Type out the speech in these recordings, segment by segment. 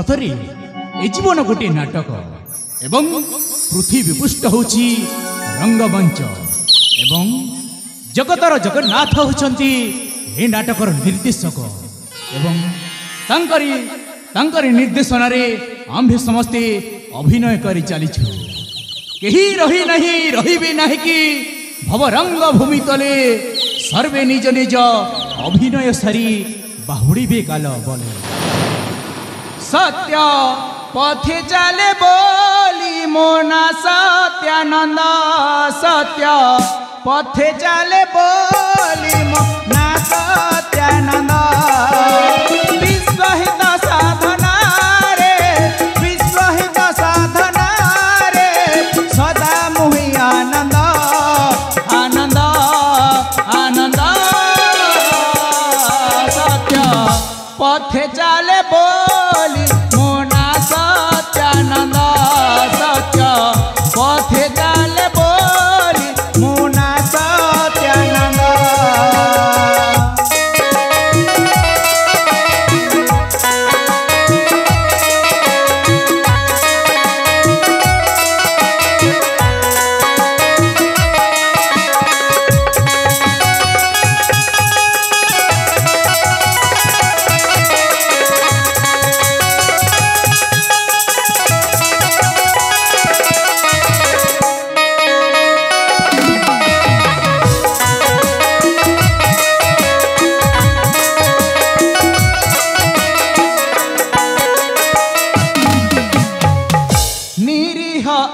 सतरे ए जीवन गोटे नाटक एवं पृथ्वी पृष्ठ होची रंगमंच एवं जगतर जगन्नाथ होचंती ए नाटकर निर्देशक एवं तांकरी निर्देशन रे आम्भे समस्ते अभिनय करी चलीछु। केही रही नहीं रही भी नहीं कि भवरंग भूमि तले सर्वे निज निज अभिनय सारी बाहुड़ी बे काल बोले सत्य पथे चले बोली मोना सत्यानंद सत्य पथे चले बोली मोना सत्यानंद विश्वहित साधना रे विश्वहित साधना रे सदा मुहि आनंद आनंद आनंद सत्य पथे चले बोली मोना सत्यानंद सत्य पथे चले बोली मोना सत्यानंद।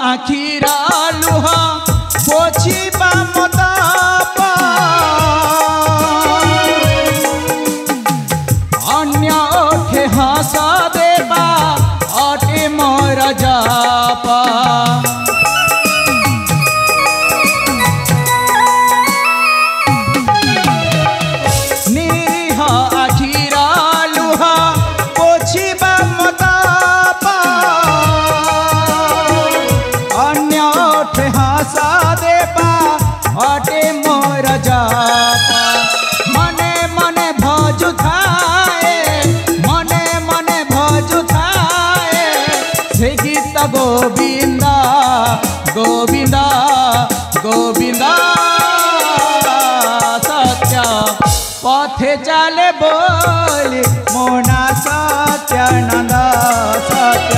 आखिरा लुहा पोछिबा मताप अन्य ओठे हंस देबा अटे मोर जापा निरीह आखिरा लुहा पोछिबा अटे मोर जापा मने मने भजु थाए मने मने भजु थाए से गीत गोविंदा गोविंदा गोविंदा सत्य पथे चले बोली मोना सत्यानंद सत्य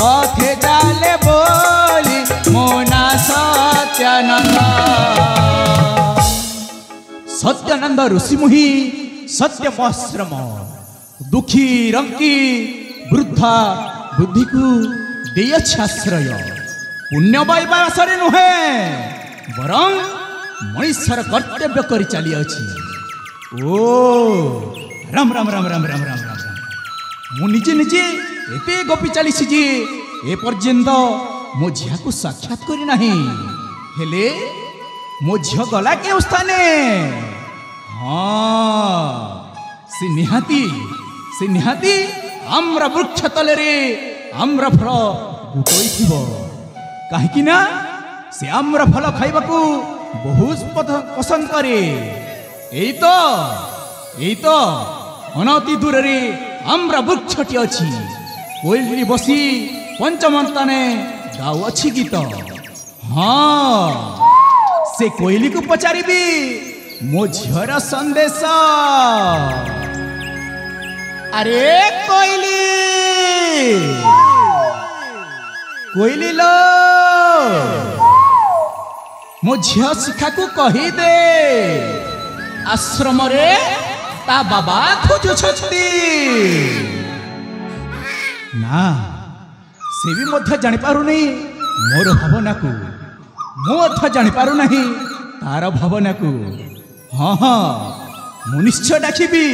पथे चले बोली मोना सत्यानंद। सत्यानंद ऋषिमुहि सत्यमाश्रम दुखी रंकी वृद्धा बुद्धि को देयछाश्रय पुण्य पाइबासरे नुहे बरं मनुष्यर कर्तव्य करी चली अछि। ओ राम राम राम राम राम राम राम मु निजे निजे एते गपी चली जे ए पर्यंत मो झिया को साक्षात करी नहीं हेले मो झिया गला के स्थाने हाँ से निहाती आम्र वृक्ष तले रे आम्र फल गुटोई थिबो काहेकि ना से आम्र फल खाइबा को बहुत पसंद करे। एई तो अनति दूर रे आम्र वृक्षटी अछि कोइली बसी पंचमंताने गाउ अछि गीत। हाँ से कोइली को पचारिबी मो झियर संदेश अरे कोइली कोइली लो मो झिय शिखा को कही दे आश्रम रे ता बाबा खोजुछती ना से भी मध्य जानी पारु नहीं मोर भावना को मो मध्य जानी पारु नहीं तार भावना को। हाँ हाँ मु निश्चय डाकिबी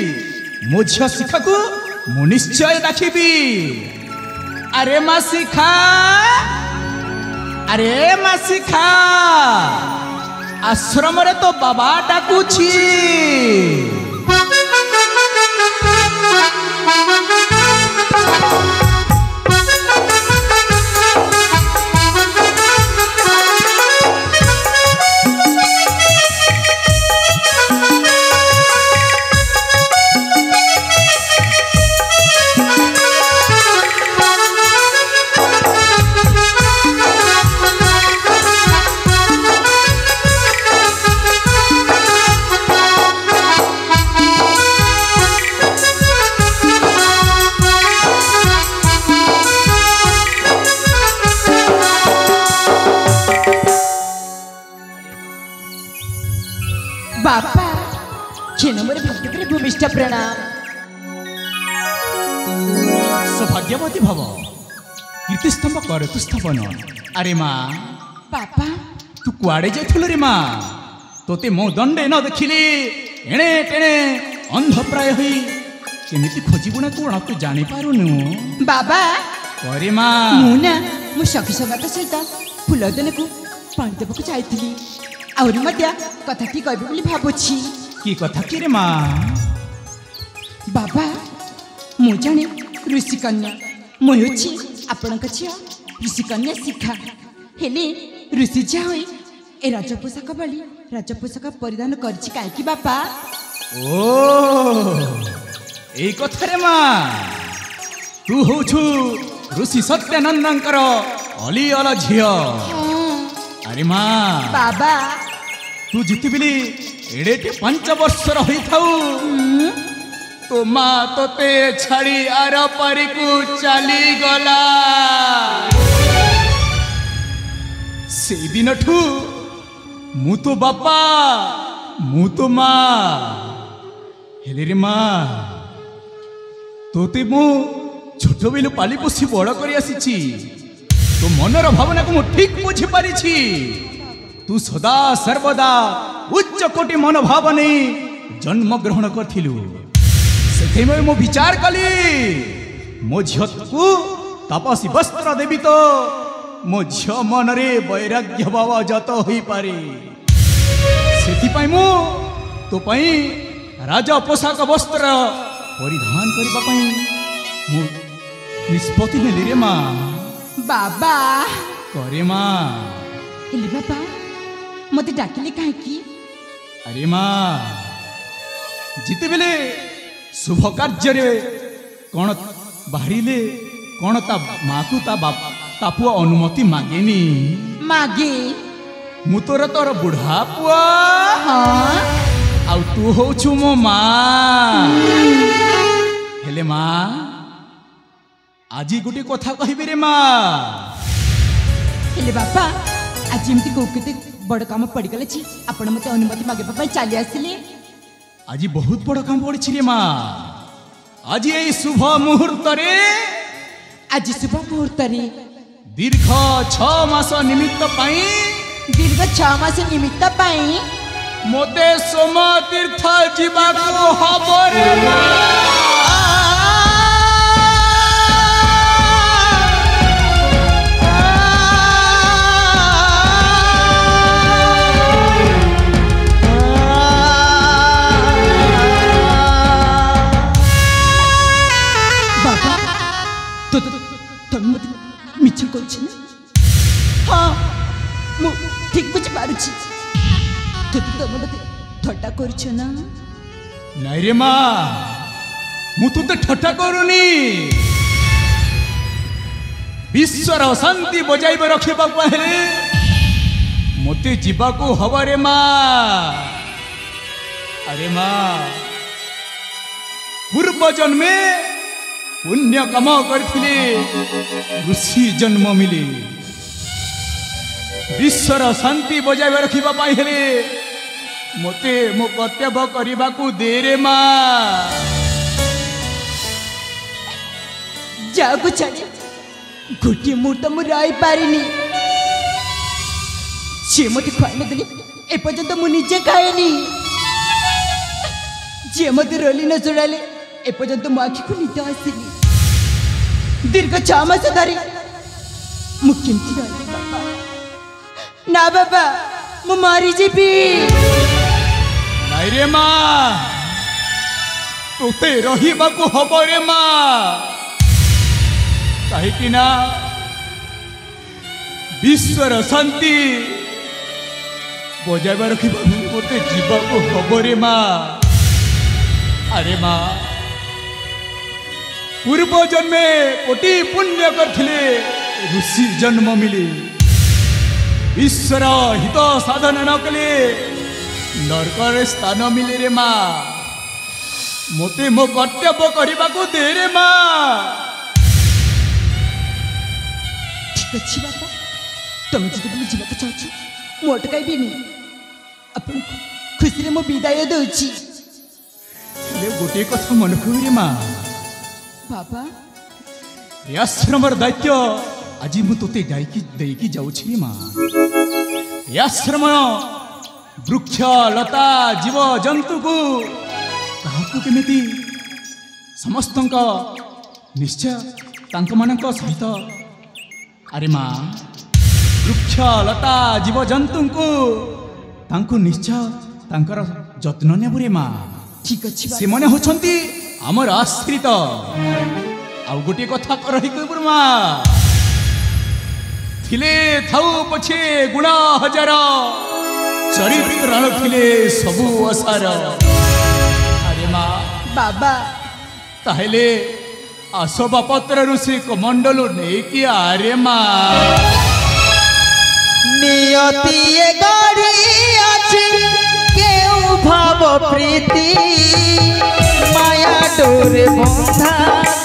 मो झिय शिखा को मु निश्चय डाकिबी। अरे मा शिखा आश्रम रे तो बाबा डाकुछि। बापा क्षण मोर भक्ति करे भूमिष्ठ प्रणाम। सौभाग्यवती भव कीर्तिस्तंभ कर तु स्थापन। अरे माँ बापा तू कुआड़े जाइथुल रे माँ तोते मो दंडे न देखिली एणे टेणे अंध प्राय होई केमिति खोजिबु ना कोण तू जानि पारुनु। बाबा अरे माँ मुना मु सखी सगात सहित फुलदन को पानी देबको चाहती आउरी मध्य कथाटी कहबी बोली भाबुछि। की कथा की रे माँ? बाबा मु जाने ऋषि कन्या मु होछि आपनक झियो ऋषि कन्या शिखा हेले ऋषि जा होई ए राजपोषाक बली राजपोषाक परिधान करछि काहे कि बापा? ओ एई कथा रे माँ तू होछु ऋषि सत्यानंदंकर अली अल झियो। अरे माँ बाबा तू जितिबिली एडेटे 5 वर्षर होई थाउ तो माँ तोते छाड़ी आर पारिकु चली गला। से दिन ठू मु तो बापा मु तो माँ हेले रे माँ तोते मु छोट बेलू पाली पोषी बड़ कर आसी तो मनर भावना को मु ठीक बुझी पारिछि। तू सदा सर्वदा उच्च कोटि मनोभाव नहीं जन्म ग्रहण करथिलु से मो विचार कली मो झियो को तपसी वस्त्र देवी तो मो झियो मन रे वैराग्य भाव जत होई पारे सेति मु तो पई राजा पोशाक वस्त्र परिधान करबा पई मु निष्पत्ति नेली रे माँ। बाबा करे माँ हेले बाबा मते डाकिले काहे कि? अरे माँ जिते बेले शुभ कार्य रे कौन बाहरिले कौन ता माँ को ता पुआ अनुमति मागेनी मागे मु तोर तोर बुढ़ा पुआ हाँ आउ तू होछु मो माँ। हेले माँ आजी गोटे कथा कहबे रे माँ। हेले बापा आज एमती को केते बड़ काम पड़ गले छी आपण मते अनुमति मागे पापा चली आसिले। आज बहुत बड़ काम पड़ी रे माँ। आज यही शुभ मुहूर्त रे आज शुभ मुहूर्त रे दीर्घ 6 मास निमित्त पाई दीर्घ 6 मास निमित्त पाई मोते सोम तीर्थ जीवाको हबो रे मिछ करछि हाँ मु ठीक बुझी पारुछि तो मते ठट्टा करछ ना? नहीं रे माँ मु तो ठट्टा करूनी विश्वर शांति बजाई रखा पहले मते जीवाको हवा रे माँ। अरे माँ पूर्व जन्मे पुण्य काम करथिले ऋषि जन्म मिले विश्वर शांति बजाय रखा हेले मते मो कर्तव्य करने को दे रे माँ। जागो छाड़ी गोटे मुहूर्त मु रही पारिनी जे मते खुआई देली एपर्यंत मु निजे खाएनी जे मते रोली न जोड़ाले एपर्यंत मो आखि को निद आसिनी दीर्घ 6 मास धरी मु केमती रही बाबा ना बाबा मु मारी जीबी। नहीं रे माँ तोते रहिबाको हबो रे माँ कहीं ना विश्वर शांति बजाय रखा मते जीवाको हबो रे माँ। अरे माँ पूर्व जन्मे कोटि पुण्य करथिले ऋषि जन्म मिले ईश्वर हित साधन न कले नरकर स्थान मिले रे माँ। मते मो कर्तव्य करने को दे रे माँ। ठीक अच्छी बात तुम जिते बोले जीवा चाहू मु अटकाइबी नहीं खुशी रे मु विदाय दउची। गोटे कथा मन रे माँ बाबा ए आश्रमर दायित्व आज मु तोते देकी जाउछि माँ। ए आश्रम वृक्ष लता जीव जंतु को काहाकु केमिति समस्त निश्चय तांक मानक सहित अरे माँ वृक्ष लता जीव जंतु को तांको निश्चय तांकर जत्न नेबुरे माँ। ठीक अछि से मने होछंती हमर आश्रित। आउ गोटे कथा करहि कबुर माँ थिले थाउ पछे गुणा हजार चरित्र थिले सबु असार। अरे माँ बाबा ताहेले आसोबा पत्र ऋषि कमंडल नेकी आरे माँ। नियति गढ़ी अछि केउ भाव प्रीति माया डोर बंधा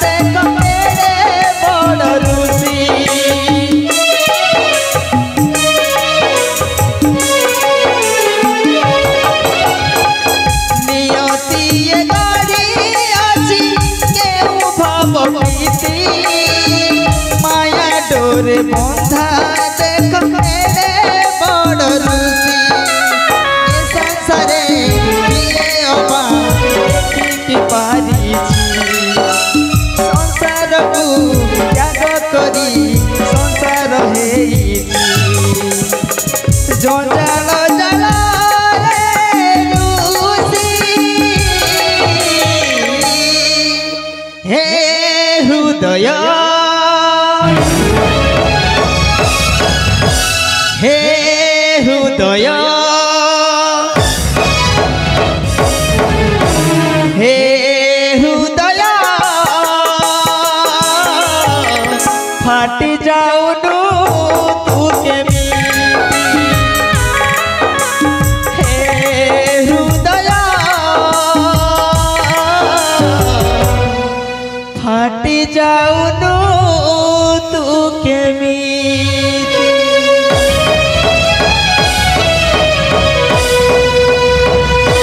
देख मेरे बड़ ऋषि। नियति गढ़ी अछि केउ भाव प्रीति माया डोर बंधा देख मेरे बड़ ऋषि। ए संसारे किए अबा की पारिछि संसार को त्याग करी संसार हेइछि। जंजाल जला रे ऋषि हे हृदय हे हृदय हे हृदय फाटी जाऊनु तू केमिति। हे हृदय फाटी जाऊनु